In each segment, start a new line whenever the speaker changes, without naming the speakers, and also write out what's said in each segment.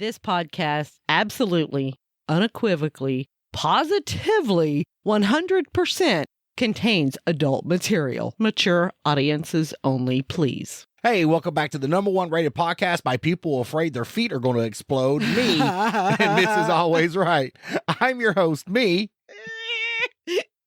This podcast absolutely, unequivocally, positively, 100% contains adult material. Mature audiences only, please.
Hey, welcome back to the #1 rated podcast by people afraid their feet are going to explode. Me, and this is always right. I'm your host, me.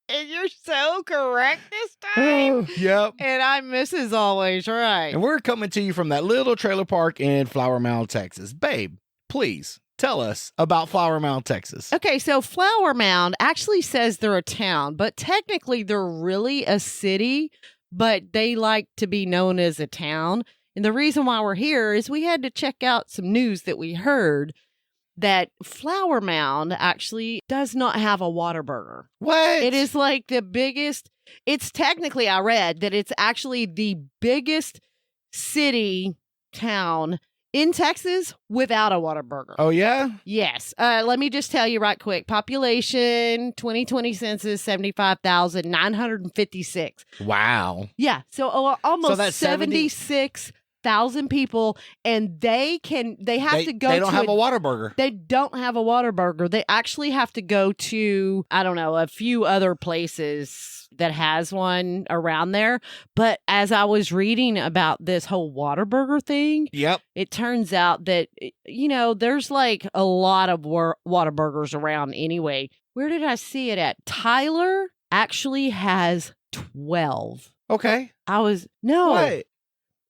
And you're so correct this time.
Yep.
And I'm Mrs. Always Right.
And we're coming to you from that little trailer park in Flower Mound, Texas. Babe, please tell us about Flower Mound, Texas.
Okay, so Flower Mound actually says they're a town, but technically they're really a city, but they like to be known as a town. And the reason why we're here is we had to check out some news that we heard that Flower Mound actually does not have a Whataburger.
What?
It is like the biggest, it's technically, I read that it's actually the biggest city town in Texas without a Whataburger.
Oh, yeah?
Yes. Let me just tell you right quick. Population, 2020 census, 75,956.
Wow.
Yeah. So almost
So that's
76,000 people, and they have to go to...
They don't have a Whataburger.
They don't have a Whataburger. They actually have to go to, I don't know, a few other places that has one around there. But as I was reading about this whole Whataburger thing,
Yep.
it turns out that, you know, there's like a lot of Whataburgers around anyway. Where did I see it at? Tyler actually has 12.
Okay.
No.
What?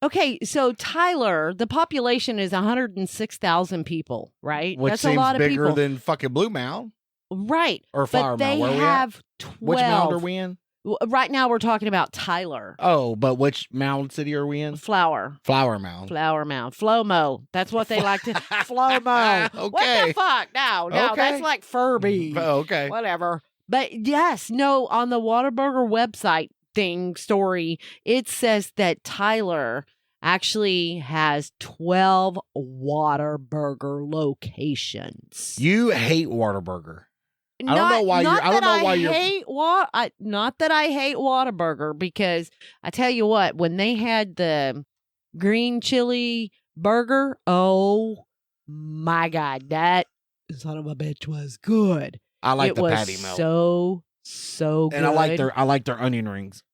Okay, so Tyler, the population is 106,000 people, right?
Which
That's
seems
a lot of
bigger
people.
than fucking Blue Mound.
Right.
Or Flower
But
Mound.
they
Where we at?
have 12.
Which mound are we in?
Right now we're talking about Tyler.
Oh, but which mound city are we in?
Flower
Mound.
Flower Mound. Flomo. That's what they like to... Flomo.
Okay.
What the fuck? No,
Okay.
that's like Furby.
Oh, okay.
Whatever. But yes, no, on the Whataburger website story, it says that Tyler actually has 12 Whataburger locations.
You hate Whataburger. I don't know why you're. I don't know why you're.
Not that I hate Whataburger, because I tell you what, when they had the green chili burger, oh my God, that son of a bitch was good.
I like
it
the
was
patty melt.
So good.
And I like their onion rings.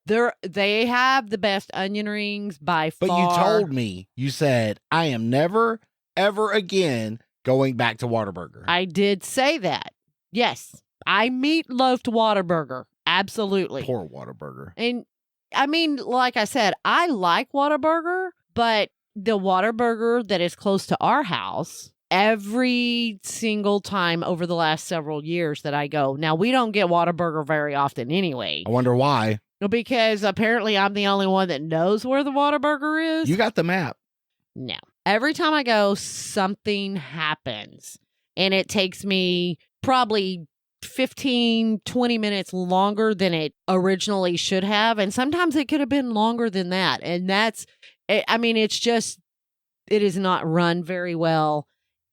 They have the best onion rings by
But
far.
you told me, you said, I am never, ever again going back to Whataburger.
I did say that. Yes. I meatloafed Whataburger. Absolutely.
Poor Whataburger.
And I mean, like I said, I like Whataburger, but the Whataburger that is close to our house, every single time over the last several years that I go, now we don't get Whataburger very often anyway.
I wonder why.
Because apparently I'm the only one that knows where the Whataburger is.
You got the map.
No. Every time I go, something happens. And it takes me probably 15, 20 minutes longer than it originally should have. And sometimes it could have been longer than that. And it's just, it is not run very well.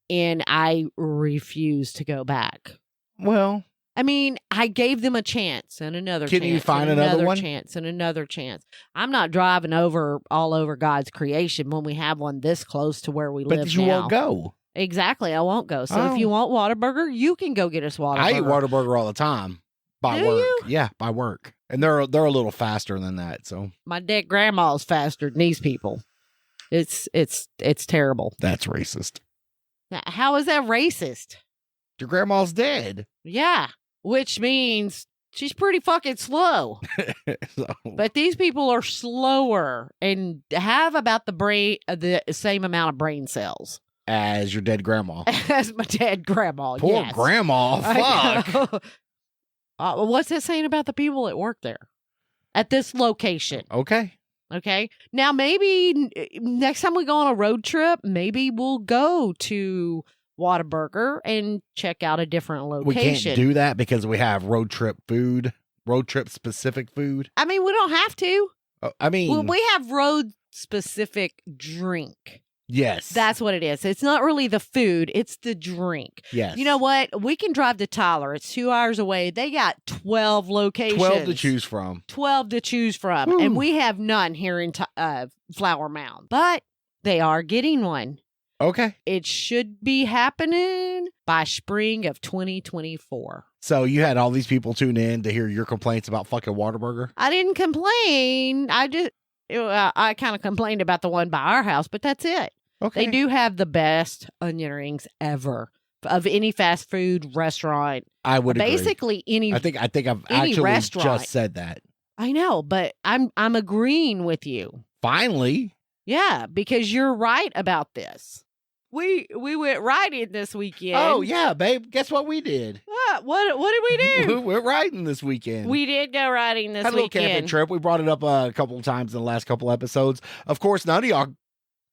And I refuse to go back.
Well,
I mean, I gave them a chance and another chance.
Can you find
and
another one?
Chance and another chance. I'm not driving all over God's creation when we have one this close to where we live now.
But you won't go.
Exactly, I won't go. So if you want Whataburger, you can go get us Whataburger.
I eat Whataburger all the time by
Do
work.
you?
Yeah, by work. And they're a little faster than that. So
My dead grandma's faster than these people. It's terrible.
that's racist.
Now, how is that racist?
Your grandma's dead.
Yeah, which means she's pretty fucking slow.
So,
But these people are slower and have about the same amount of brain cells
as your dead grandma.
as my dead grandma.
Poor
yes.
grandma.
I
Fuck.
know. What's that saying about the people that work there at this location?
Okay.
Okay. Now, maybe next time we go on a road trip, maybe we'll go to Whataburger and check out a different location.
We can't do that because we have road trip specific food.
I mean, we don't have to.
I mean,
Well, we have road specific drink.
yes.
That's what it is. It's not really the food, it's the drink.
yes.
You know what? We can drive to Tyler. It's 2 hours away. They got 12 locations.
12 to choose from.
12 to choose from.
Woo.
And we have none here in Flower Mound. But they are getting one.
Okay.
It should be happening by spring of 2024.
So you had all these people tune in to hear your complaints about fucking Whataburger?
I didn't complain. I kind of complained about the one by our house, but that's it.
Okay.
They do have the best onion rings ever of any fast food restaurant.
I would agree.
Basically any.
I think I've
any
actually
restaurant.
just said that.
I know, but I'm agreeing with you.
Finally.
Yeah, because you're right about this. We went riding this weekend.
Oh yeah, babe. Guess what we did?
What did we do?
We went riding this weekend.
We did go riding this
Had a little
weekend.
camping trip. We brought it up a couple of times in the last couple episodes. Of course, none of y'all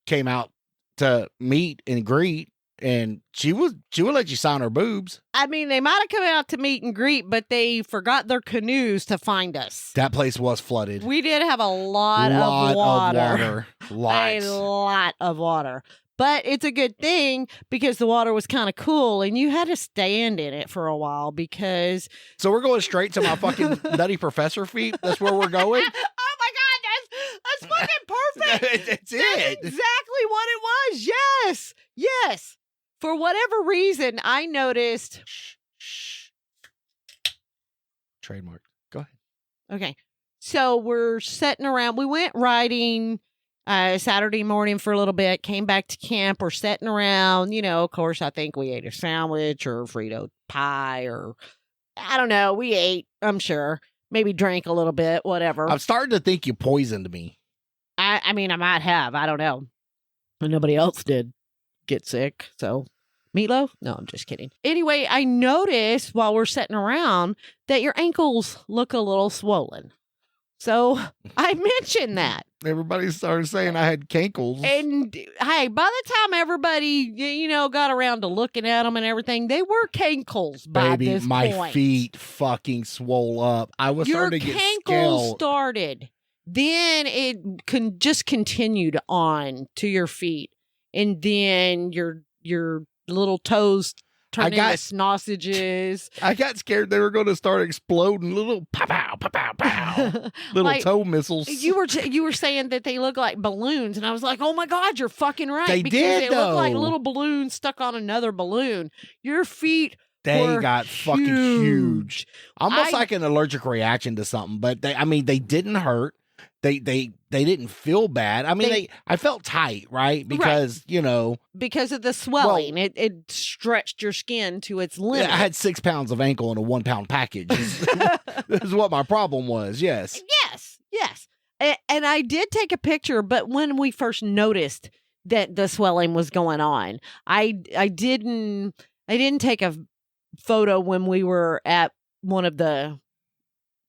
came out to meet and greet, and she would let you sign her boobs.
I mean, they might have come out to meet and greet, but they forgot their canoes to find us.
That place was flooded.
We did have a lot of water.
Lots.
A lot of water. But it's a good thing because the water was kind of cool and you had to stand in it for a while because...
So we're going straight to my fucking Nutty Professor feet? That's where we're going?
Oh my God, that's fucking perfect.
That's it.
That's exactly what it was. Yes. Yes. For whatever reason, I noticed...
Shh. Trademark. Go ahead.
Okay. So we're sitting around. We went riding... Saturday morning for a little bit, came back to camp. We're sitting around, of course, I think we ate a sandwich or Frito pie or I don't know. We ate, I'm sure, maybe drank a little bit, whatever.
I'm starting to think you poisoned me.
I mean, I might have. I don't know. But nobody else did get sick. So meatloaf? No, I'm just kidding. Anyway, I noticed while we're sitting around that your ankles look a little swollen. So I mentioned that.
Everybody started saying I had cankles.
And hey, by the time everybody, got around to looking at them and everything, they were cankles by
Baby,
this
my
point.
feet fucking swole up. I was
Your
starting to get
cankles
scaled.
started. Then it just continued on to your feet. And then your little toes turned into sausages.
I got scared they were going to start exploding little pow pow pow pow pow little toe missiles.
You were saying that they look like balloons, and I was like, "Oh my God, you're fucking right!"
They did,
they look like little balloons stuck on another balloon. Your feet
They got fucking huge. Almost like an allergic reaction to something, but they didn't hurt. They didn't feel bad. I mean, I felt tight, right? Because,
because of the swelling, it stretched your skin to its limit.
I had 6 pounds of ankle in a 1 pound package. This is what my problem was. Yes.
Yes. And I did take a picture, but when we first noticed that the swelling was going on, I didn't take a photo when we were at one of the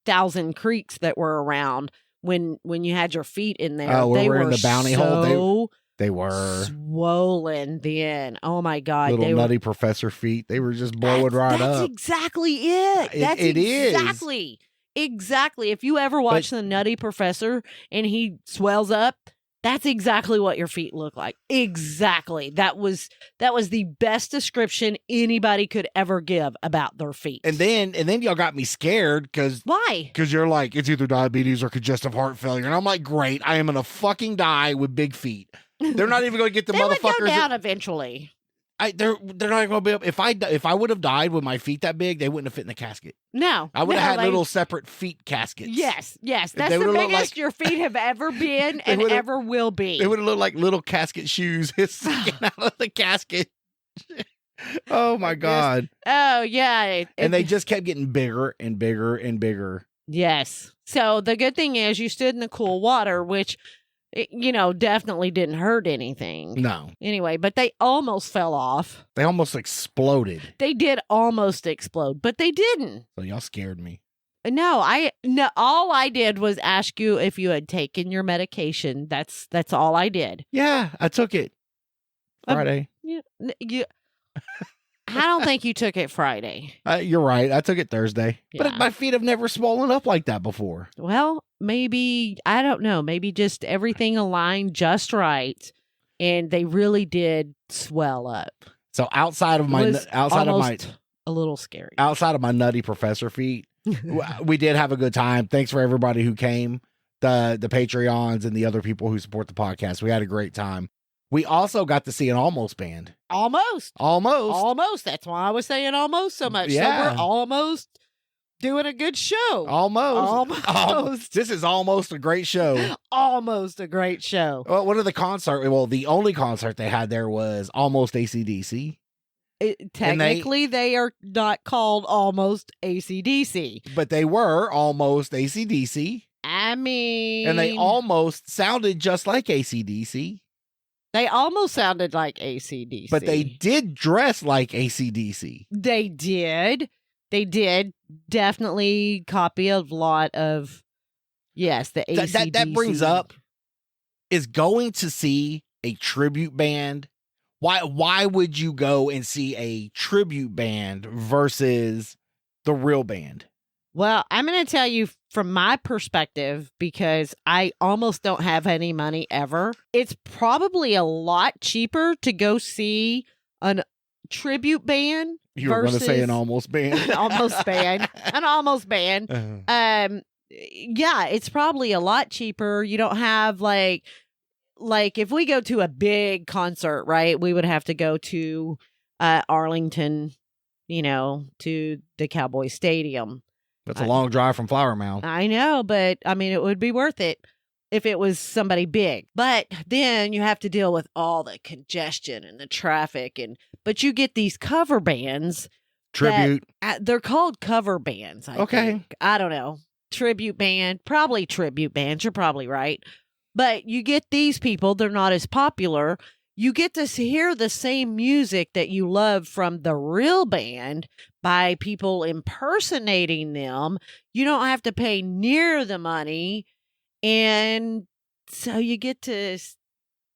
1,000 creeks that were around. When you had your feet in there,
they were in the bounty hole. They were
swollen then. Oh my God.
Little Nutty Professor feet. They were just blowing up.
That's exactly it. That's exactly. Exactly. If you ever watch the Nutty Professor and he swells up, that's exactly what your feet look like. Exactly. That was the best description anybody could ever give about their feet.
And then y'all got me scared because
why?
Because you're like, it's either diabetes or congestive heart failure, and I'm like, great, I am gonna fucking die with big feet. They're not even gonna get the
they
motherfuckers.
Would go down eventually.
They're not gonna be up. If I would have died with my feet that big, they wouldn't have fit in the casket.
No,
I would have had little separate feet caskets.
Yes, that's the biggest your feet have ever been and ever will be.
They would have looked like little casket shoes sticking out of the casket. Oh my God!
Oh yeah,
and they just kept getting bigger and bigger and bigger.
Yes. So the good thing is you stood in the cool water, which definitely didn't hurt anything.
No.
Anyway, but they almost fell off.
They almost exploded.
They did almost explode, but they didn't.
So y'all scared me.
No, all I did was ask you if you had taken your medication. That's all I did.
Yeah, I took it Friday.
I don't think you took it Friday.
You're right. I took it Thursday.
Yeah.
But my feet have never swollen up like that before.
Well, maybe, I don't know. Maybe just everything aligned just right. And they really did swell up.
So outside of my
a little scary.
Outside of my Nutty Professor feet, we did have a good time. Thanks for everybody who came, the Patreons and the other people who support the podcast. We had a great time. We also got to see an almost band.
Almost. That's why I was saying almost so much.
Yeah.
So we're almost doing a good show.
Almost. This is almost a great show.
Almost a great show.
Well, what are the concert? Well, the only concert they had there was almost AC/DC.
Technically, they are not called almost AC/DC.
But they were almost AC/DC.
I mean...
And they almost sounded just like AC/DC.
They almost sounded like AC/DC.
But they did dress like AC/DC.
They did. Definitely copy a lot of, yes, the AC/DC.
That brings up, is going to see a tribute band. Why would you go and see a tribute band versus the real band?
Well, I'm going to tell you from my perspective, because I almost don't have any money ever. It's probably a lot cheaper to go see a tribute band.
You were going to say an almost band.
An almost band. Yeah, it's probably a lot cheaper. You don't have like if we go to a big concert, right? We would have to go to Arlington, to the Cowboy Stadium.
That's a long drive from Flower Mound.
I know, but I mean, it would be worth it if it was somebody big. But then you have to deal with all the congestion and the traffic, but you get these cover bands.
Tribute.
They're called cover bands. I think. I don't know. Tribute band, probably tribute bands. You're probably right. But you get these people, they're not as popular. You get to hear the same music that you love from the real band by people impersonating them. You don't have to pay near the money. And so you get to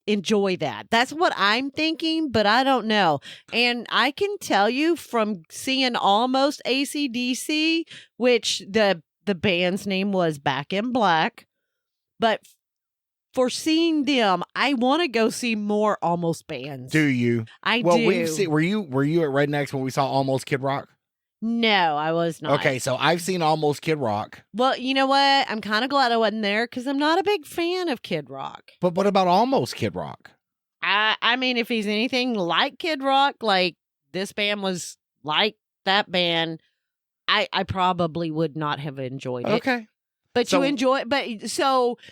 enjoy that. That's what I'm thinking, but I don't know. And I can tell you from seeing almost AC/DC, which the band's name was Back in Black, but for seeing them, I want to go see more almost bands.
Do you?
I do.
Well, were you at Rednecks when we saw Almost Kid Rock?
No, I was not.
Okay, so I've seen Almost Kid Rock.
Well, you know what? I'm kind of glad I wasn't there because I'm not a big fan of Kid Rock.
But what about Almost Kid Rock?
I mean, if he's anything like Kid Rock, like this band was like that band, I probably would not have enjoyed it.
Okay.
But so, you enjoy,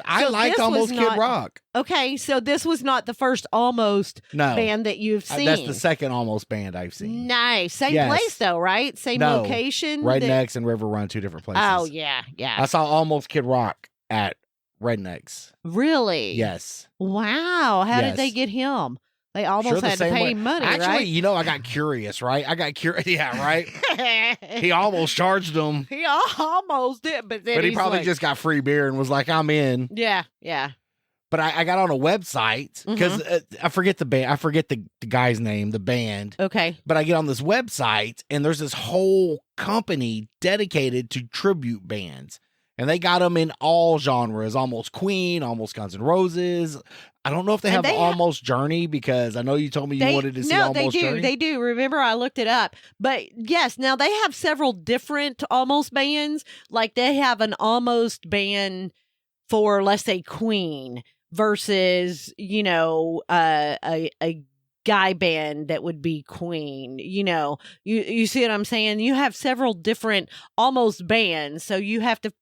I liked Almost Kid Rock.
Okay, so this was not the first Almost band that you've seen.
That's the second Almost band I've seen.
Nice. Same place though, right? Same location?
Rednecks and River Run, two different places.
Oh, yeah.
I saw Almost Kid Rock at Rednecks.
Really?
Yes.
Wow. How did they get him? They almost had to pay money,
Actually,
right?
I got curious, right? Yeah, right? He almost charged them.
He almost did, but then
he probably just got free beer and was like, I'm in.
Yeah.
But I got on a website because I forget the band. I forget the guy's name, the band.
Okay.
But I get on this website and there's this whole company dedicated to tribute bands. And they got them in all genres, almost Queen, almost Guns N' Roses. I don't know if they have Almost Journey, because I know you told me you wanted to see Almost Journey.
No, they do. Remember, I looked it up. But yes, now they have several different Almost bands. Like they have an Almost band for, let's say, Queen versus, a guy band that would be Queen. You see what I'm saying? You have several different Almost bands, so you have to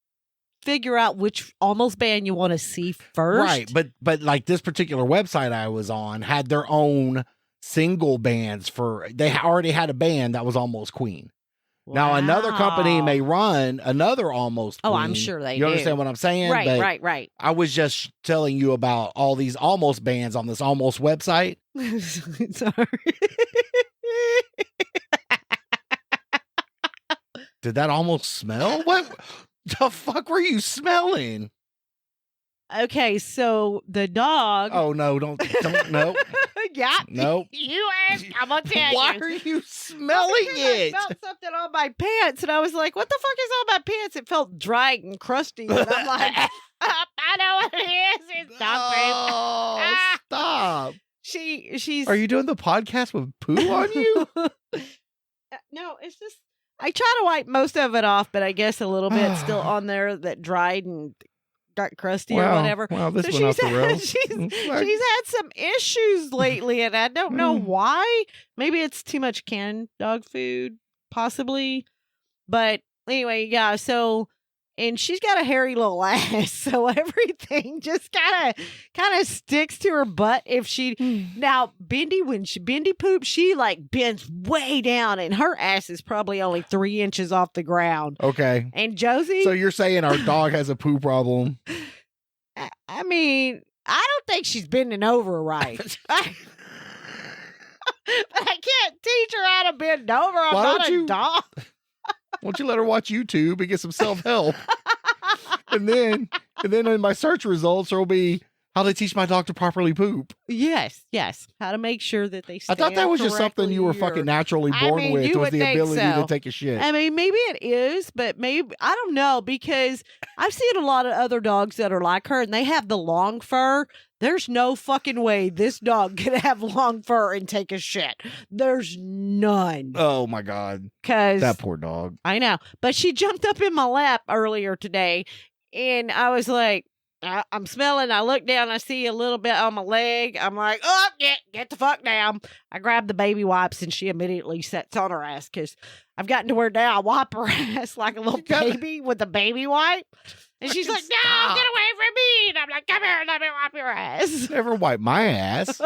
figure out which Almost band you want to see first.
Right, but like this particular website I was on had their own single bands they already had a band that was Almost Queen. Wow. Now another company may run another Almost Queen.
Oh, I'm sure they do.
You understand what I'm saying?
Right.
I was just telling you about all these Almost bands on this Almost website.
Sorry.
Did that almost smell? What the fuck were you smelling?
Okay, so the dog.
Oh no! Don't no.
Yeah.
No.
You asked. I'm gonna tell you.
Why are you smelling it?
I felt something on my pants, and I was like, "What the fuck is on my pants?" It felt dry and crusty, and I'm like, "I know what it is. It's dog poop."
Oh, stop!
She's.
Are you doing the podcast with poo on you?
No, it's just. I try to wipe most of it off, but I guess a little bit still on there that dried and got crusty or whatever.
Wow, this
So
went off the rails.
she's had some issues lately, and I don't know why. Maybe it's too much canned dog food, possibly. But anyway, yeah. So, and she's got a hairy little ass, so everything just kind of sticks to her butt. If she now Bendy, when Bendy poops, she like bends way down, and her ass is probably only 3 inches off the ground.
Okay.
And Josie,
So you're saying our dog has a poo problem?
I mean, I don't think she's bending over right. But I can't teach her how to bend over. I'm not a dog.
Why don't you let her watch YouTube and get some self-help? and then in my search results, there'll be how to teach my dog to properly poop.
Yes. How to make sure that they stand
I thought that was just something you were fucking naturally born with, was the ability to take a shit.
I mean, maybe it is, but maybe, I don't know, because I've seen a lot of other dogs that are like her, and they have the long fur. There's no fucking way this dog could have long fur and take a shit. There's none.
Oh, my God.
Because
that poor dog.
I know. But she jumped up in my lap earlier today, and I was like, I'm smelling. I look down. I see a little bit on my leg. I'm like, oh, get the fuck down. I grab the baby wipes, and she immediately sets on her ass, because I've gotten to where now I wipe her ass like a little baby with a baby wipe. And she's like, no, get away from me. And I'm like, come here, let me wipe your ass.
Never wipe my ass.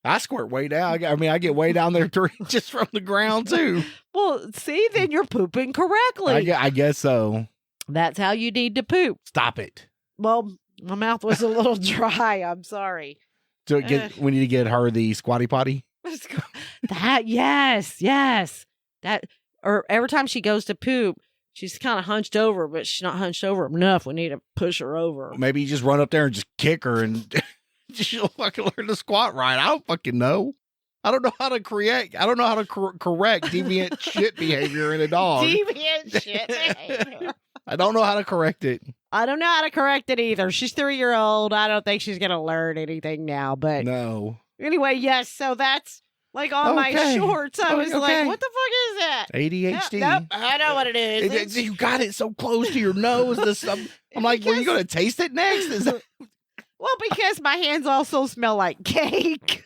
I squirt way down. I mean, I get way down there 3 inches from the ground, too.
Well, see, then you're pooping correctly.
I guess so.
That's how you need to poop.
Stop it.
Well, my mouth was a little dry. I'm sorry.
So we need to get her the squatty potty?
Yes. Or every time she goes to poop, she's kind of hunched over, but she's not hunched over enough. We need to push her over.
Maybe you just run up there and just kick her, and she'll fucking learn to squat right. I don't fucking know. I don't know how to correct deviant shit behavior in a dog.
Deviant shit behavior.
I don't know how to correct it.
I don't know how to correct it either. She's 3-year-old. I don't think she's going to learn anything now, but
no.
Anyway, yes. So that's like on my shorts. I was like, what the fuck is that?
ADHD.
Nope, I know what it is.
You got it so close to your nose. I'm like, were you going to taste it next?
Well, because my hands also smell like cake.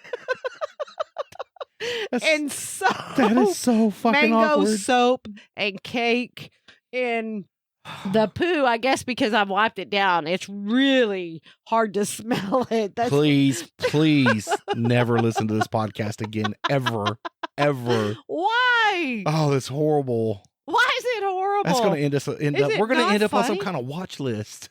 And soap.
That is so fucking
mango
awkward.
soap and cake and the poo, I guess, because I've wiped it down. It's really hard to smell it.
Please never listen to this podcast again. Ever.
Why?
Oh, that's horrible.
Why is it horrible?
That's going to we're going to end up on some kind of watch list.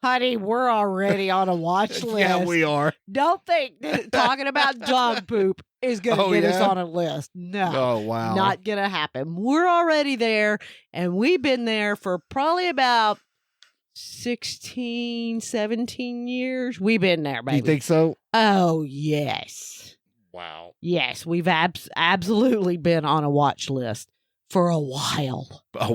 Honey, we're already on a watch list.
Yeah, we are.
Don't think that talking about dog poop is going to get us on a list. No.
Oh, wow.
Not going to happen. We're already there, and we've been there for probably about 16, 17 years. We've been there, baby.
You think so?
Oh, yes.
Wow.
Yes, we've absolutely been on a watch list for a while.
A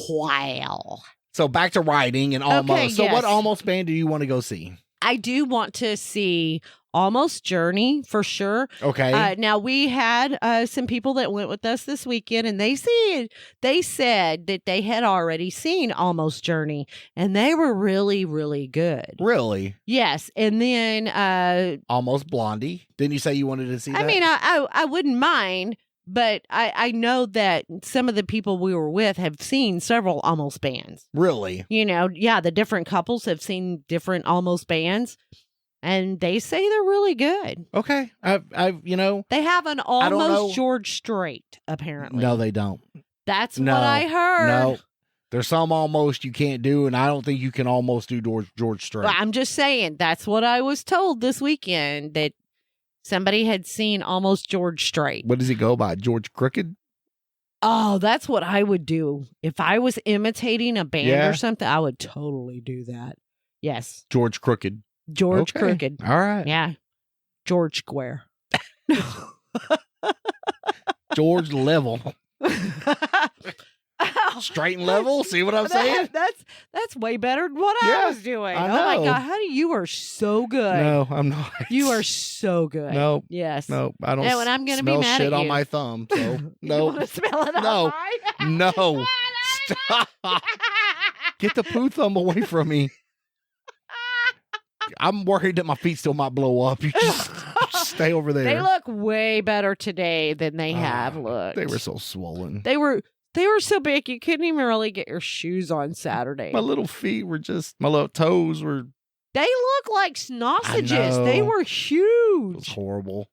while. So back to riding and almost.
Okay,
so
yes.
what almost band do you want to go see?
I do want to see Almost Journey for sure.
Okay.
Now we had some people that went with us this weekend, and they said that they had already seen Almost Journey, and they were really, really good.
Really?
Yes. And then
Almost Blondie. Didn't you say you wanted to see that?
I mean, I wouldn't mind. But I know that some of the people we were with have seen several Almost bands.
Really?
You know, yeah, the different couples have seen different Almost bands, and they say they're really good.
Okay.
They have an Almost George Strait, apparently.
No, they don't.
That's what I heard.
No. There's some almost you can't do, and I don't think you can almost do George Strait.
Well, I'm just saying, that's what I was told this weekend, that somebody had seen Almost George Strait.
What does he go by? George Crooked?
Oh, that's what I would do. If I was imitating a band or something, I would totally do that. Yes.
George Crooked.
George Crooked.
All right.
Yeah. George Square.
George Level. Straight and level. See what I'm saying?
That's way better than what I was doing.
I
Oh my
know.
God, honey, you are so good.
No, I'm not.
You are so good.
No.
Yes.
No, I don't.
And when I'm gonna be
smell
mad
shit
at
on
you.
my thumb. So
You
no.
want to smell it
No.
on mine?
No. Stop. Get the poo thumb away from me. I'm worried that my feet still might blow up. You just stay over there.
They look way better today than they have looked.
They were so swollen.
They were so big you couldn't even really get your shoes on Saturday.
My little feet were my little toes were.
They look like sausages. They were huge.
It was horrible.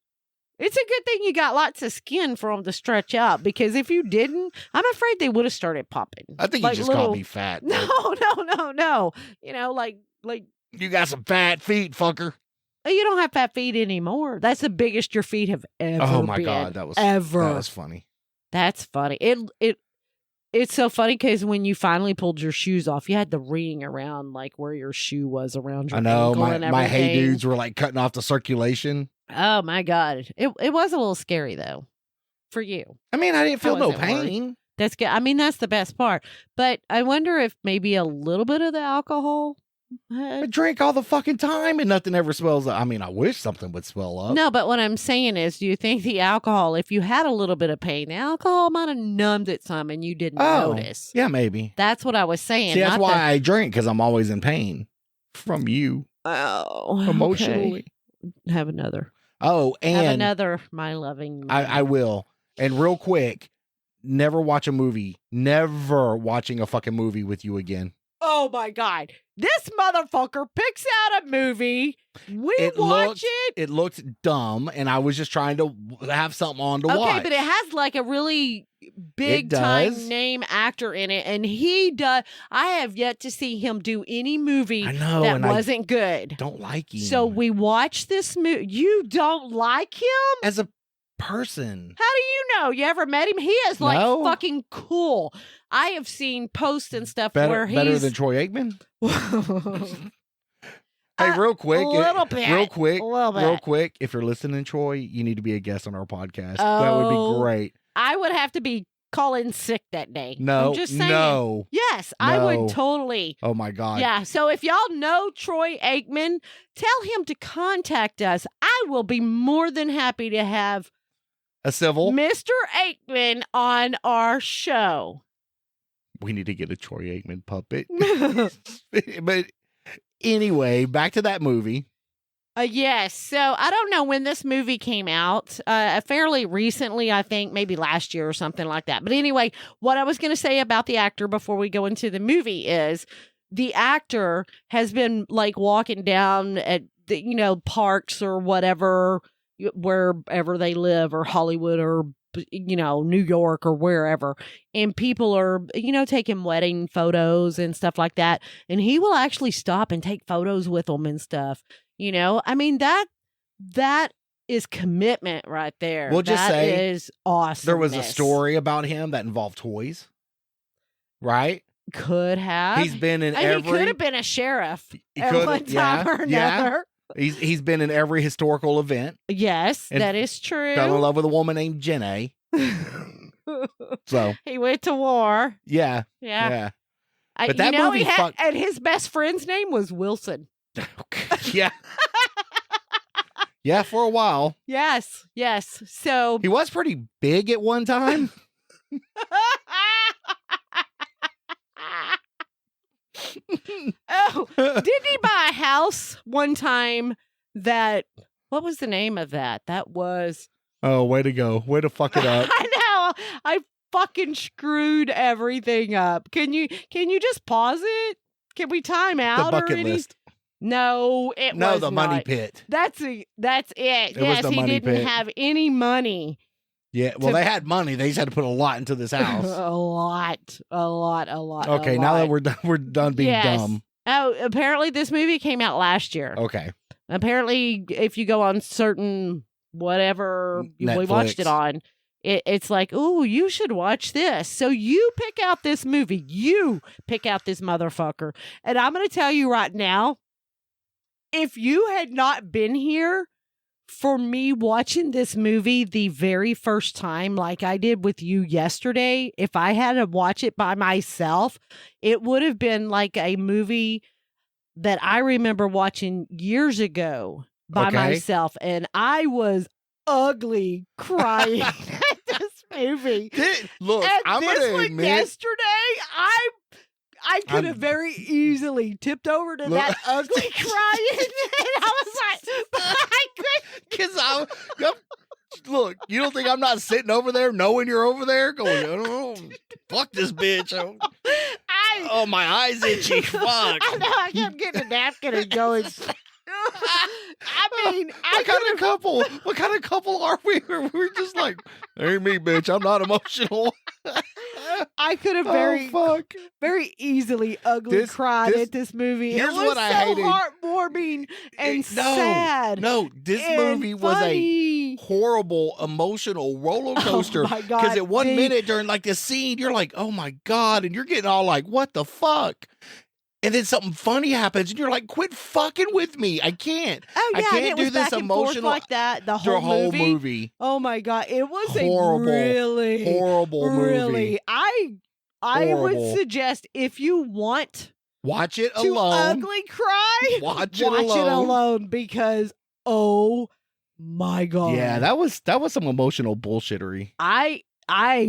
It's a good thing you got lots of skin for them to stretch out, because if you didn't, I'm afraid they would have started popping.
I think you just called me fat.
No. You know, like
you got some fat feet, fucker.
You don't have fat feet anymore. That's the biggest your feet have ever been.
Oh my God, that was funny.
That's funny. It's so funny because when you finally pulled your shoes off, you had the ring around like where your shoe was around your ankle and everything.
My hey dudes were like cutting off the circulation.
Oh my God. It was a little scary though for you.
I mean, I didn't feel no pain.
That's good. I mean, that's the best part. But I wonder if maybe a little bit of the alcohol.
I drink all the fucking time and nothing ever swells up. I mean, I wish something would swell up.
No, but what I'm saying is, do you think the alcohol, if you had a little bit of pain, the alcohol might have numbed it some and you didn't notice?
Yeah, maybe.
That's what I was saying.
See, that's why I drink, because I'm always in pain from you.
Oh.
Emotionally.
Okay. Have another.
Oh, and.
Have another, my loving.
I will. And real quick, never watch a movie. Never watching a fucking movie with you again.
Oh my God. This motherfucker picks out a movie. We watch it.
It looked dumb, and I was just trying to have something on to watch.
Okay, but it has like a really big time name actor in it, and he does. I have yet to see him do any movie that wasn't good.
Don't like him.
So we watched this movie. You don't like him?
As a person.
How do you know? You ever met him? He is like fucking cool. I have seen posts and stuff where he's
better than Troy Aikman. Hey, real quick, real quick. If you're listening, Troy, you need to be a guest on our podcast. That would be great.
I would have to be calling sick that day.
No,
I'm just saying.
No.
Yes, I would totally.
Oh my God.
Yeah. So if y'all know Troy Aikman, tell him to contact us. I will be more than happy to have
a civil
Mr. Aikman on our show.
We need to get a Troy Aikman puppet. But anyway, back to that movie.
Yes. So I don't know when this movie came out. Fairly recently, I think, maybe last year or something like that. But anyway, what I was going to say about the actor before we go into the movie is the actor has been like walking down at the, parks or whatever, wherever they live, or Hollywood or New York or wherever, and people are, taking wedding photos and stuff like that. And he will actually stop and take photos with them and stuff. I mean, that is commitment right there.
We'll just say
that is awesome.
There was a story about him that involved toys, right?
Could have.
He's been in
He could have been a sheriff at one time or another.
Yeah. He's been in every historical event.
Yes, that is true.
Fell in love with a woman named Jenny. So
he went to war.
Yeah. But that movie
and his best friend's name was Wilson.
Yeah. Yeah, for a while.
Yes. So
he was pretty big at one time.
Oh, didn't he buy a house one time what was the name of that? That was...
Oh, way to go. Way to fuck it up.
I know. I fucking screwed everything up. Can you just pause it? Can we time out?
The bucket list.
No, it was
No, the
not.
money pit.
That's it. Yes, he didn't have any money.
Yeah, well, they had money. They just had to put a lot into this house.
a lot.
Okay, now that we're done being dumb.
Oh, apparently this movie came out last year.
Okay.
Apparently, if you go on certain whatever
Netflix.
We watched it on, it's like, ooh, you should watch this. So you pick out this movie. You pick out this motherfucker. And I'm going to tell you right now, if you had not been here for me watching this movie the very first time, like I did with you yesterday, if I had to watch it by myself, it would have been like a movie that I remember watching years ago by myself. And I was ugly crying at this movie.
Look, I'm going to admit.
Yesterday, I could have very easily tipped over to that ugly cry, and I was like, but I couldn't.
Because look, you don't think I'm not sitting over there knowing you're over there going, oh, fuck this bitch. Oh, my eyes itchy. Fuck.
I know. I kept getting a napkin and going. I mean,
what kind of couple are we? We're just like, hey, me, bitch. I'm not emotional.
I could have very easily cried at this movie.
Here's
it was
what I
so
hated.
Heartwarming and sad.
No, this
and
movie was
funny.
a horrible emotional roller coaster.
Oh my God.
Because at 1 minute during like this scene, you're like, oh my God. And you're getting all like, what the fuck? And then something funny happens, and you're like, "Quit fucking with me! I can't.
Oh yeah,
I can't
and it
do
was
this
back and forth
emotional
like that. The whole
movie.
Oh my God, it was
Horrible,
a really
horrible movie.
I would suggest if you want
watch it
to
alone.
ugly cry,
watch it alone
because oh my God,
yeah, that was some emotional bullshittery.
I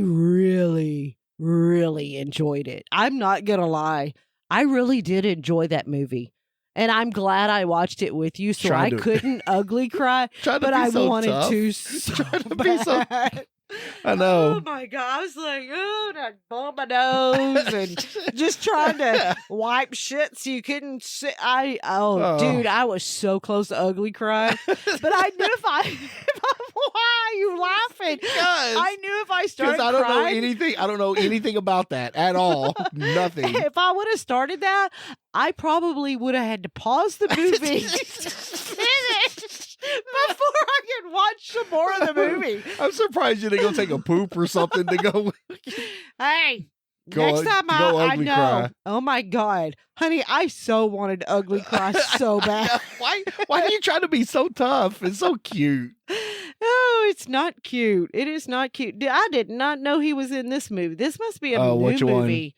really enjoyed it. I'm not gonna lie. I really did enjoy that movie. And I'm glad I watched it with you so I couldn't ugly cry. But I wanted to so bad.
I know.
Oh my God. I was like, oh, I blow my nose and just trying to wipe shit so you couldn't sit. Dude, I was so close to ugly cry. But I knew why are you laughing? I knew if I started crying.
I don't know anything about that at all. Nothing.
If I would have started that, I probably would have had to pause the movie. Before I could watch some more of the movie.
I'm surprised you didn't go take a poop or something to go.
Hey, next time I know. Cry. Oh my God. Honey, I so wanted to ugly cry so bad.
Why are you trying to be so tough? It's so cute.
No, it's not cute. It is not cute. I did not know he was in this movie. This must be a new movie.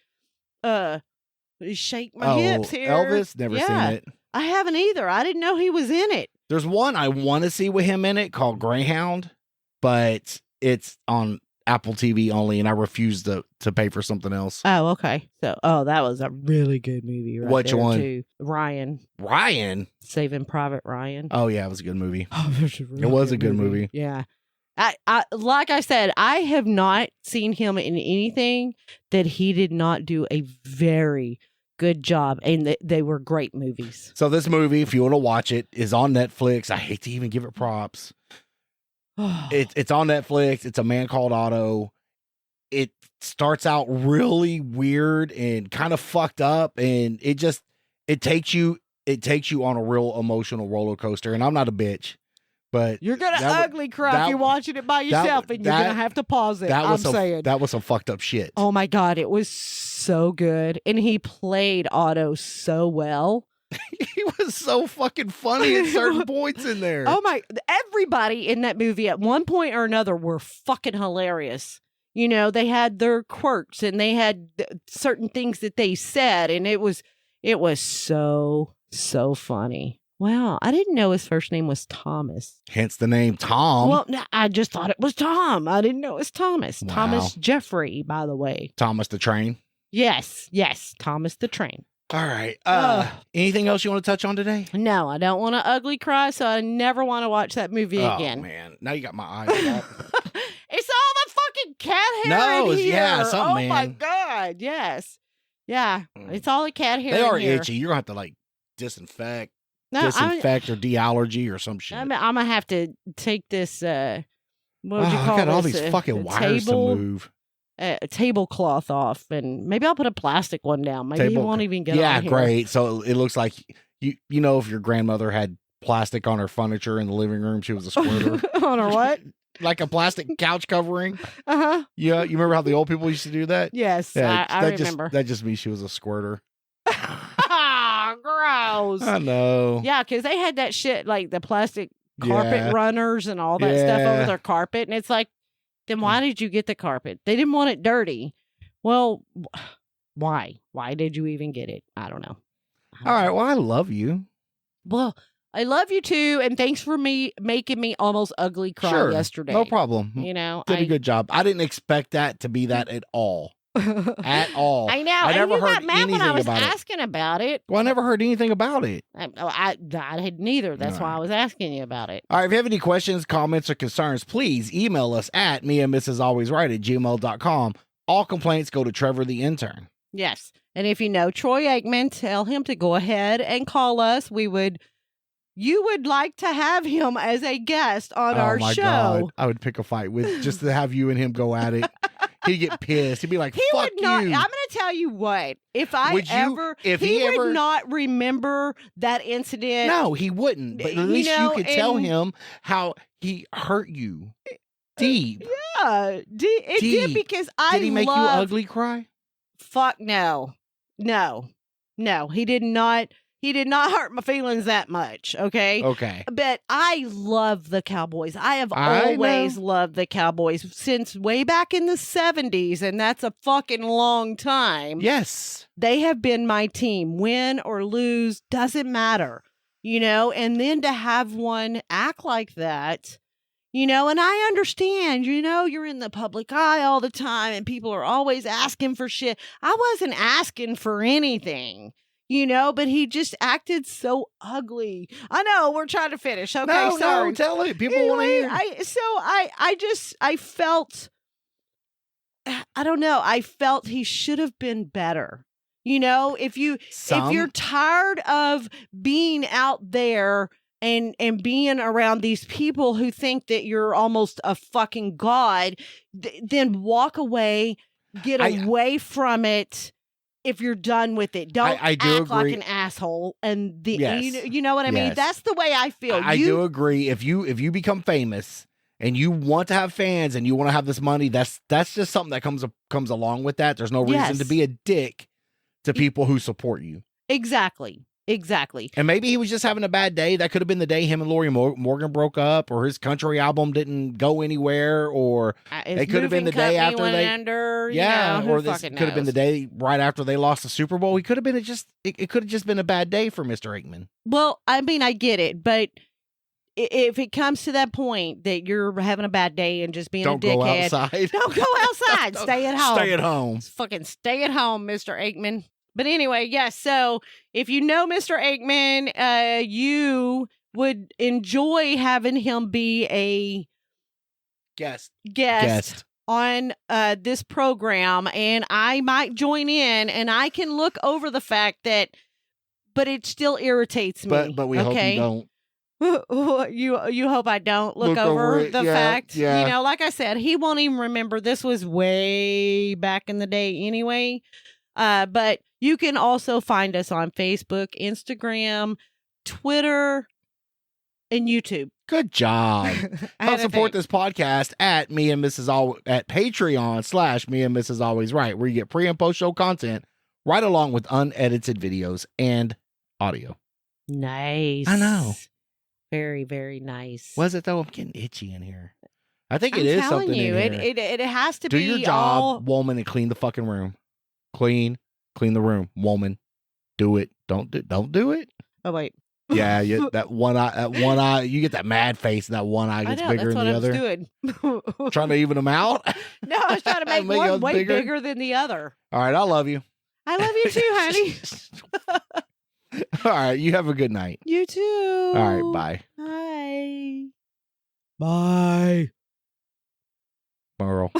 Shake My Hips here.
Elvis? Never seen it.
I haven't either. I didn't know he was in it.
There's one I want to see with him in it called Greyhound, but it's on Apple TV only, and I refuse to pay for something else.
Oh, okay. So, that was a really good movie right
Which
there,
one?
too.
Ryan?
Saving Private Ryan.
Oh, yeah, it was a good movie.
Oh,
it was a good movie.
Yeah. I like I said, I have not seen him in anything that he did not do a very good job, and they were great movies.
So this movie, if you want to watch it, is on Netflix. I hate to even give it props. It's on Netflix. It's A Man Called Otto. It starts out really weird and kind of fucked up, and it takes you on a real emotional roller coaster. And I'm not a bitch, but
you're gonna ugly cry if you're watching it by yourself, and you're gonna have to pause it. That
was some fucked up shit.
Oh my God, it was so good, and he played Otto so well.
He was so fucking funny at certain points in there.
Oh my! Everybody in that movie at one point or another were fucking hilarious. You know, they had their quirks and they had certain things that they said, and it was so funny. Wow, I didn't know his first name was Thomas.
Hence the name Tom.
Well, I just thought it was Tom. I didn't know it was Thomas.
Wow.
Thomas Jeffrey, by the way.
Thomas the Train.
Yes, Thomas the Train.
All right. Anything else you want to touch on today?
No, I don't want to ugly cry, so I never want to watch that movie again.
Oh, man. Now you got my eyes out.
It's all the fucking cat hair in here.
Yeah, something,
man. My God, yes. Yeah, it's all the cat hair
They are
here.
itchy. You're going to have to, disinfect or de-allergy or some shit.
I'm going to have to take this, what would you call
I got
this?
all these fucking wires to move.
A tablecloth off, and maybe I'll put a plastic one down. Maybe he won't even get on here.
Great. So it looks like you know if your grandmother had plastic on her furniture in the living room, she was a squirter.
On her what?
Like a plastic couch covering.
Uh-huh.
Yeah, you remember how the old people used to do that?
Yes,
yeah,
I remember.
That just means she was a squirter.
Gross.
I know.
Yeah, because they had that shit, like the plastic carpet runners and all that stuff over their carpet, and it's like, then why did you get the carpet? They didn't want it dirty. Well, why? Why did you even get it? I don't know.
All right. Well, I love you.
Well, I love you too, and thanks for making me almost ugly cry yesterday.
No problem.
You know,
did a good job. I didn't expect that to be that at all. at all.
I know.
I
and
never
you got
heard
mad when I
anything
was
about it.
asking about it.
Well, I never heard anything about it.
I had neither. That's why I was asking you about it.
All right, if you have any questions, comments, or concerns, please email us at meandmrsalwaysright@gmail.com. All complaints go to Trevor the intern.
Yes. And if you know Troy Aikman, tell him to go ahead and call us. You would like to have him as a guest on our show.
God. I would pick a fight with just to have you and him go at it. He'd get pissed. He'd be like, fuck
would not,
you.
I'm going to tell you what. If I
Would you-
ever,
if
he
he
would
ever-
not remember that incident.
No, he wouldn't. But at least you could tell him how he hurt you deep.
Yeah, it did because I
Did he make you ugly cry?
Fuck no. No. He did not. He did not hurt my feelings that much, okay?
Okay.
But I love the Cowboys. I have
I
always loved the Cowboys since way back in the 70s, and that's a fucking long time.
Yes.
They have been my team. Win or lose, doesn't matter, and then to have one act like that, and I understand, you're in the public eye all the time and people are always asking for shit. I wasn't asking for anything. But he just acted so ugly. I know we're trying to finish. Okay,
No,
sorry.
tell it. People want to hear.
I felt, I don't know. I felt he should have been better. If you're tired of being out there and being around these people who think that you're almost a fucking god, then walk away, get away from it. If you're done with it, don't
I do
act
agree.
like an asshole. And
Yes.
you know what I mean?
Yes.
That's the way I feel.
I do agree. If you become famous and you want to have fans and you want to have this money, that's just something that comes along with that. There's no reason to be a dick to people who support you.
Exactly.
And maybe he was just having a bad day. That could have been the day him and Lori Morgan broke up, or his country album didn't go anywhere, or it could have been the day after they
under,
or this could have been the day right after they lost the Super Bowl. He could have been it could have just been a bad day for Mr. Aikman.
Well, I mean, I get it, but if it comes to that point that you're having a bad day and just being a dickhead, don't go outside. Stay at home.
Stay at home.
Fucking stay at home, Mr. Aikman. But anyway, yes. So if you know Mr. Aikman, you would enjoy having him be a guest on this program, and I might join in, and I can look over the fact that, but it still irritates me.
But we hope you don't.
You hope I don't look over the fact.
Yeah.
Like I said, he won't even remember. This was way back in the day anyway. But you can also find us on Facebook, Instagram, Twitter, and YouTube.
Good job. Help support this podcast at Patreon/Me and Mrs. Always Right, where you get pre and post show content right along with unedited videos and audio.
Nice.
I know.
Very, very nice.
Was it though? I'm getting itchy in here. I think it is something in here.
It has to
do
be
your job, woman, and clean the fucking room. Clean the room, woman. Do it. Don't do it.
Oh wait.
Yeah, that one eye. You get that mad face, and that one eye gets bigger than the other.
That's what I was doing.
Trying to even them out.
No, I was trying to make one way bigger than the other.
All right, I love you.
I love you too, honey.
All right, you have a good night.
You too.
All right, bye.
Bye.
Bye. Merle.